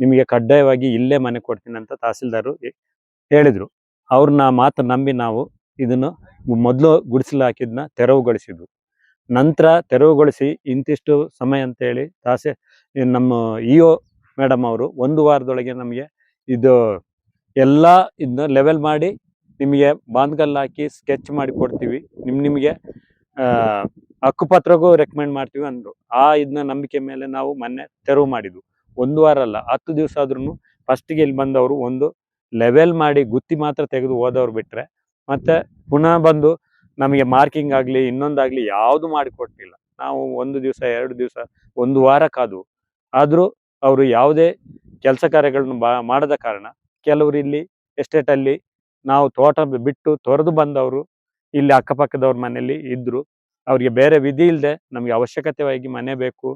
ನಿಮಗೆ ಕಡ್ಡಾಯವಾಗಿ ಇಲ್ಲೇ ಮನೆ ಕೊಡ್ತೀನಿ ಅಂತ ತಹಸೀಲ್ದಾರರು ಹೇಳಿದ್ರು. ಅವ್ರನ್ನ ಮಾತು ನಂಬಿ ನಾವು ಇದನ್ನು ಮೊದಲು ಗುಡಿಸಲು ಹಾಕಿದ್ನ ತೆರವುಗೊಳಿಸಿದ್ವು. ನಂತರ ತೆರವುಗೊಳಿಸಿ ಇಂತಿಷ್ಟು ಸಮಯ ಅಂತೇಳಿ ನಮ್ಮ ಇ.ಒ ಮೇಡಮ್ ಅವರು 1 ವಾರದೊಳಗೆ ನಮಗೆ ಇದು ಎಲ್ಲ ಇದನ್ನ ಲೆವೆಲ್ ಮಾಡಿ ನಿಮಗೆ ಬಾಂದ್ಗಲ್ಲು ಹಾಕಿ ಸ್ಕೆಚ್ ಮಾಡಿ ಕೊಡ್ತೀವಿ, ನಿಮಗೆ ಹಕ್ಕುಪತ್ರಗೂ ರೆಕಮೆಂಡ್ ಮಾಡ್ತೀವಿ ಅಂದರು. ಇದನ್ನ ನಂಬಿಕೆ ಮೇಲೆ ನಾವು ಮೊನ್ನೆ ತೆರವು ಮಾಡಿದ್ವು. 1 ವಾರ ಅಲ್ಲ, 10 ದಿವಸ ಆದ್ರೂ ಫಸ್ಟಿಗೆ ಇಲ್ಲಿ ಬಂದವರು ಒಂದು ಲೆವೆಲ್ ಮಾಡಿ ಗುತ್ತಿ ಮಾತ್ರ ತೆಗೆದು ಹೋದವ್ರು ಬಿಟ್ಟರೆ ಮತ್ತೆ ಪುನಃ ಬಂದು ನಮಗೆ ಮಾರ್ಕಿಂಗ್ ಆಗಲಿ ಇನ್ನೊಂದಾಗಲಿ ಯಾವುದು ಮಾಡಿಕೊಟ್ಟಿಲ್ಲ. ನಾವು 1 ದಿವಸ 2 ದಿವಸ 1 ವಾರ ಕಾದ್ವು. ಆದರೂ ಅವರು ಯಾವುದೇ ಕೆಲಸ ಕಾರ್ಯಗಳನ್ನು ಮಾಡದ ಕಾರಣ ಕೆಲವರು ಇಲ್ಲಿ ಎಸ್ಟೇಟಲ್ಲಿ ನಾವು ತೋಟ ಬಿಟ್ಟು ತೊರೆದು ಬಂದವರು ಇಲ್ಲಿ ಅಕ್ಕಪಕ್ಕದವ್ರ ಮನೆಯಲ್ಲಿ ಇದ್ದರು. ಅವ್ರಿಗೆ ಬೇರೆ ವಿಧಿ ಇಲ್ಲದೆ ನಮಗೆ ಅವಶ್ಯಕತೆಯಾಗಿ ಮನೆ ಬೇಕು,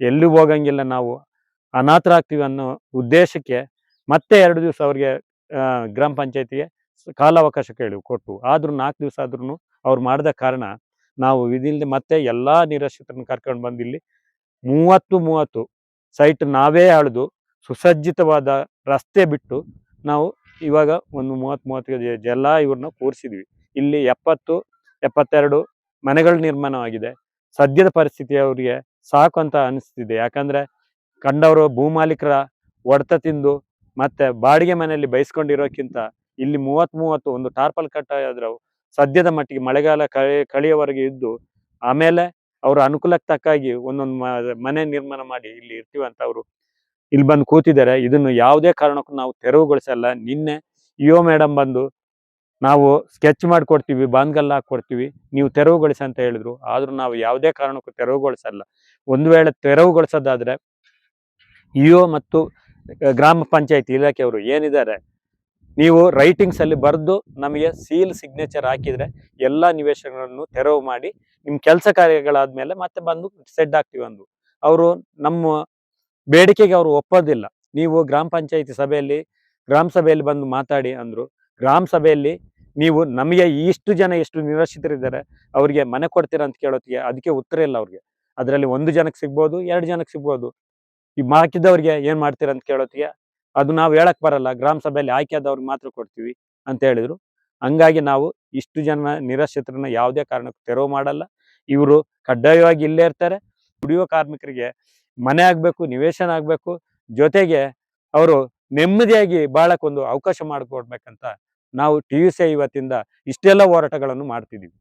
ಎಲ್ಲೂ ಹೋಗಂಗಿಲ್ಲ, ನಾವು ಅನಾಥರಾಗ್ತೀವಿ ಅನ್ನೋ ಉದ್ದೇಶಕ್ಕೆ ಮತ್ತೆ 2 ದಿವಸ ಅವ್ರಿಗೆ ಗ್ರಾಮ ಪಂಚಾಯತಿಗೆ ಕಾಲಾವಕಾಶ ಕೊಟ್ಟು ಆದರೂ 4 ದಿವಸ ಆದ್ರೂ ಅವ್ರು ಮಾಡಿದ ಕಾರಣ ನಾವು ವಿಧಿಲ್ದೆ ಮತ್ತೆ ಎಲ್ಲ ನಿರಾಶ್ರಿತರನ್ನು ಕರ್ಕೊಂಡು ಬಂದು ಇಲ್ಲಿ 30 ಸೈಟ್ ನಾವೇ ಅಳೆದು ಸುಸಜ್ಜಿತವಾದ ರಸ್ತೆ ಬಿಟ್ಟು ನಾವು ಇವಾಗ ಒಂದು 30 ಜನ ಇವ್ರನ್ನ ಕೂರಿಸಿದ್ವಿ. ಇಲ್ಲಿ 70-72 ಮನೆಗಳು ನಿರ್ಮಾಣವಾಗಿದೆ. ಸದ್ಯದ ಪರಿಸ್ಥಿತಿ ಅವರಿಗೆ ಸಾಕು ಅಂತ ಅನಿಸ್ತಿದೆ. ಯಾಕಂದರೆ ಕಂಡವರು ಭೂಮಾಲೀಕರ ಹೊಡೆತ ತಿಂದು ಮತ್ತೆ ಬಾಡಿಗೆ ಮನೆಯಲ್ಲಿ ಬಯಸ್ಕೊಂಡಿರೋಕ್ಕಿಂತ ಇಲ್ಲಿ 30 ಒಂದು ಟಾರ್ಪಲ್ ಕಟ್ಟಾದ್ರೂ ಸದ್ಯದ ಮಟ್ಟಿಗೆ ಮಳೆಗಾಲ ಕಳೆಯವರೆಗೆ ಇದ್ದು ಆಮೇಲೆ ಅವರ ಅನುಕೂಲಕ್ಕೆ ತಕ್ಕಾಗಿ ಒಂದೊಂದು ಮನೆ ನಿರ್ಮಾಣ ಮಾಡಿ ಇಲ್ಲಿ ಇರ್ತೀವಿ ಅಂತ ಅವರು ಇಲ್ಲಿ ಬಂದು ಕೂತಿದ್ದಾರೆ. ಇದನ್ನು ಯಾವುದೇ ಕಾರಣಕ್ಕೂ ನಾವು ತೆರವುಗೊಳಿಸಲ್ಲ. ನಿನ್ನೆ ಇ.ಒ ಮೇಡಮ್ ಬಂದು ನಾವು ಸ್ಕೆಚ್ ಮಾಡಿಕೊಡ್ತೀವಿ, ಬಾಂದ್ಗಲ್ಲು ಹಾಕ್ಕೊಡ್ತೀವಿ, ನೀವು ತೆರವುಗೊಳಿಸಿ ಅಂತ ಹೇಳಿದ್ರು. ಆದರೂ ನಾವು ಯಾವುದೇ ಕಾರಣಕ್ಕೂ ತೆರವುಗೊಳಿಸಲ್ಲ. ಒಂದು ವೇಳೆ ತೆರವುಗೊಳಿಸೋದಾದರೆ ಇ.ಒ ಮತ್ತು ಗ್ರಾಮ ಪಂಚಾಯತಿ ಇಲಾಖೆಯವರು ಏನಿದ್ದಾರೆ, ನೀವು ರೈಟಿಂಗ್ಸಲ್ಲಿ ಬರೆದು ನಮಗೆ ಸೀಲ್ ಸಿಗ್ನೇಚರ್ ಹಾಕಿದರೆ ಎಲ್ಲ ನಿವೇಶನಗಳನ್ನು ತೆರವು ಮಾಡಿ ನಿಮ್ಮ ಕೆಲಸ ಕಾರ್ಯಗಳಾದಮೇಲೆ ಮತ್ತೆ ಬಂದು ಸೆಡ್ ಹಾಕ್ತೀವಿ ಅಂದು. ಅವರು ನಮ್ಮ ಬೇಡಿಕೆಗೆ ಅವರು ಒಪ್ಪೋದಿಲ್ಲ. ನೀವು ಗ್ರಾಮ ಪಂಚಾಯತಿ ಸಭೆಯಲ್ಲಿ ಗ್ರಾಮ ಸಭೆಯಲ್ಲಿ ಬಂದು ಮಾತಾಡಿ ಅಂದರು. ಗ್ರಾಮ ಸಭೆಯಲ್ಲಿ ನೀವು ನಮಗೆ ಇಷ್ಟು ಜನ ಎಷ್ಟು ನಿರಾಶ್ರಿತರಿದ್ದಾರೆ ಅವರಿಗೆ ಮನೆ ಕೊಡ್ತೀರಾ ಅಂತ ಕೇಳೋತ್ತಿಗೆ ಅದಕ್ಕೆ ಉತ್ತರ ಇಲ್ಲ ಅವ್ರಿಗೆ. ಅದರಲ್ಲಿ 1 ಜನಕ್ಕೆ ಸಿಗ್ಬೋದು, 2 ಜನಕ್ಕೆ ಸಿಗ್ಬೋದು. ಈ ಹಾಕಿದವ್ರಿಗೆ ಏನು ಮಾಡ್ತೀರಾ ಅಂತ ಕೇಳೋತ್ತಿಗೆ ಅದು ನಾವು ಹೇಳಕ್ ಬರಲ್ಲ, ಗ್ರಾಮ ಸಭೆಯಲ್ಲಿ ಆಯ್ಕೆ ಆದವ್ರಿಗೆ ಮಾತ್ರ ಕೊಡ್ತೀವಿ ಅಂತ ಹೇಳಿದ್ರು. ಹಂಗಾಗಿ ನಾವು ಇಷ್ಟು ಜನ ನಿರಾಶ್ರಿತರನ್ನ ಯಾವುದೇ ಕಾರಣಕ್ಕೂ ತೆರವು ಮಾಡಲ್ಲ. ಇವರು ಕಡ್ಡಾಯವಾಗಿ ಇಲ್ಲೇ ಇರ್ತಾರೆ. ದುಡಿಯುವ ಕಾರ್ಮಿಕರಿಗೆ ಮನೆ ಆಗಬೇಕು, ನಿವೇಶನ ಆಗಬೇಕು, ಜೊತೆಗೆ ಅವರು ನೆಮ್ಮದಿಯಾಗಿ ಬಾಳಕ್ಕೊಂದು ಅವಕಾಶ ಮಾಡಿಕೊಡ್ಬೇಕಂತ ನಾವು TUC ಇವತ್ತಿಂದ ಇಷ್ಟೆಲ್ಲ ಹೋರಾಟಗಳನ್ನು ಮಾಡ್ತಿದ್ದೀವಿ.